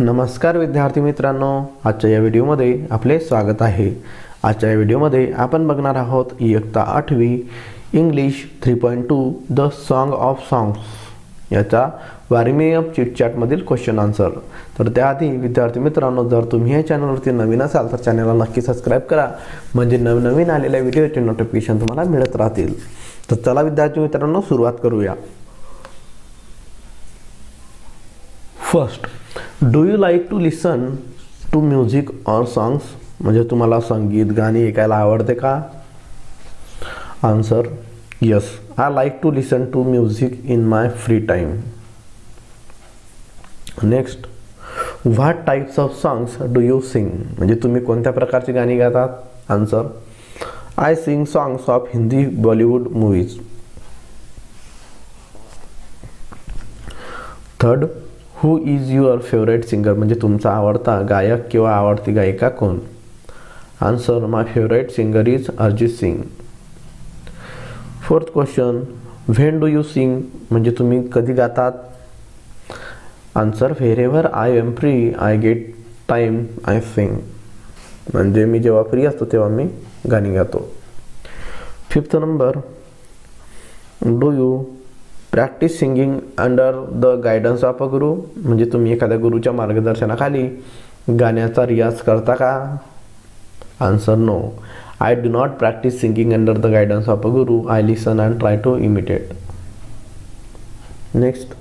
नमस्कार विद्यार्थी मित्रांनो, आजच्या या व्हिडिओमध्ये आपले स्वागत आहे। आजच्या या व्हिडिओमध्ये आपण बघणार आहोत इयत्ता 8वी English 3.2 the song of songs याचा वारिमेय चिटचॅट मधील क्वेश्चन आन्सर। तर त्याआधी विद्यार्थी मित्रांनो, जर तुम्ही या चॅनलवरती नवीन असाल तर चॅनलला नक्की सबस्क्राइब करा, म्हणजे नवनवीन आलेल्या व्हिडिओचे नोटिफिकेशन तुम्हाला मिळत राहतील। तर चला विद्यार्थी मित्रांनो, सुरुवात करूया। First, do you like to listen to music और सॉन्ग्स? म्हणजे तुम्हाला संगीत गाणी ऐकायला आवडते का? Answer, yes, I like to listen to music in my free time. Next, what types of songs do you sing? म्हणजे तुम्ही कोणत्या प्रकारची गाणी गातात? आन्सर, आय सिंग सॉन्ग्स ऑफ Hindi Bollywood movies. Third, who is your favourite singer? म्हणजे तुमचा आवडता गायक किंवा आवडती गायिका कोण? Answer, my favourite singer is Arijit Singh. Fourth question, when do you sing? म्हणजे तुम्ही कधी गातात? Answer, wherever I am free I get time I sing. म्हणजे मी जेव्हा फ्री असतो तेव्हा मी गाणी गातो। Fifth number, do you practise singing under the guidance of a guru? म्हणजे तुम्ही एखाद्या गुरुच्या मार्गदर्शनाखाली गाण्याचा रियाज करता का? Answer, no, I do not practise singing under the guidance of a guru, I listen and try to imitate. Next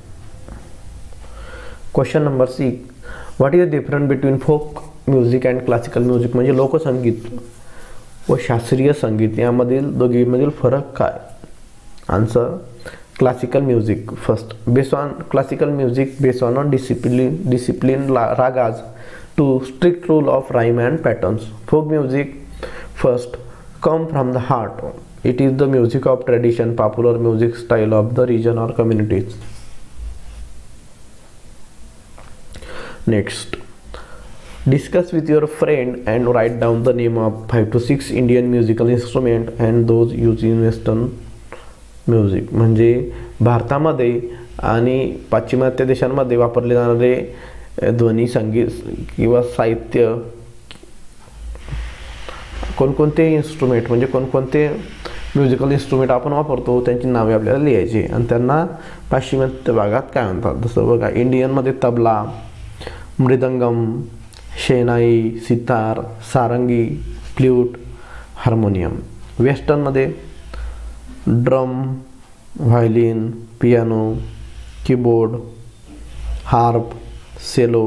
question number 6, what is the difference between folk music and classical music? म्हणजे लोकसंगीत व शास्त्रीय संगीत यामधील दोघींमधील फरक काय? Answer, classical music. First, based on classical music based on discipline ragas to strict rule of rhyme and patterns. Folk music first come from the heart. It is the music of tradition, popular music style of the region or communities. Next, discuss with your friend and write down the name of 5 to 6 Indian musical instrument and those used in Western music. म्हणजे भारतामध्ये आणि पाश्चिमात्य देशांमध्ये वापरले जाणारे ध्वनी संगीत किंवा साहित्य कोणकोणते इन्स्ट्रुमेंट, म्हणजे कोणकोणते म्युझिकल इन्स्ट्रुमेंट आपण वापरतो त्यांची नावे आपल्याला लिहायची आणि त्यांना पाश्चिमात्य भागात काय म्हणतात। जसं बघा, इंडियनमध्ये तबला, मृदंगम, शेनाई, सितार, सारंगी, फ्ल्यूट, हार्मोनियम। वेस्टर्नमध्ये drum, violin, piano, keyboard, harp, cello,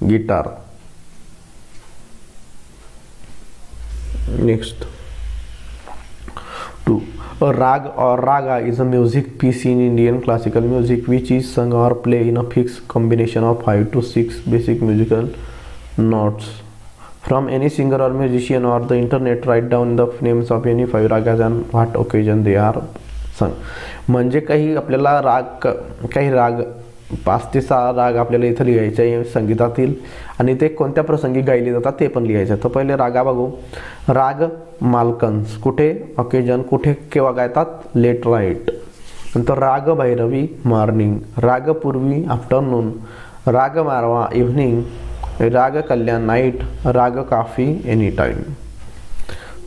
guitar. Next 2, a rag or raga is a music piece in Indian classical music which is sung or play in a fixed combination of 5 to 6 basic musical notes from any singer or musician or the internet. Write down the names of any 5 ragas and what occasion they are sung. म्हणजे काही आपल्याला काही राग 5 ते 6 राग आपल्याला इथं लिहायचे आहे संगीतातील आणि ते कोणत्या प्रसंगी गायले जातात ते पण लिहायचं। तर पहिले रागा बघू। राग मालकंस कुठे, ऑकेजन कुठे, केव्हा गायतात, लेट राईट। नंतर राग भैरवी मॉर्निंग, राग पूर्वी आफ्टरनून, राग मारवा इव्हनिंग, राग कल्याण नाईट, राग काफी एनी टाइम।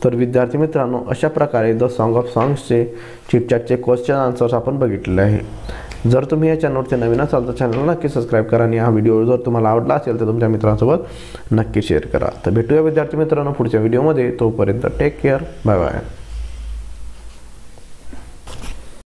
तर विद्यार्थी मित्रांनो, अशा प्रकारे द सॉन्ग ऑफ सॉन्ग्सचे चिटचॅटचे क्वेश्चन आन्सर्स आपण बघितलेले आहे। जर तुम्ही या चॅनलवरती नवीन असाल तर चॅनलला नक्की सबस्क्राइब करा आणि हा व्हिडिओ जर तुम्हाला आवडला असेल तर तुमच्या मित्रांसोबत नक्की शेअर करा। तर भेटूया विद्यार्थी मित्रांनो पुढच्या व्हिडिओमध्ये, तोपर्यंत टेक केअर, बाय बाय।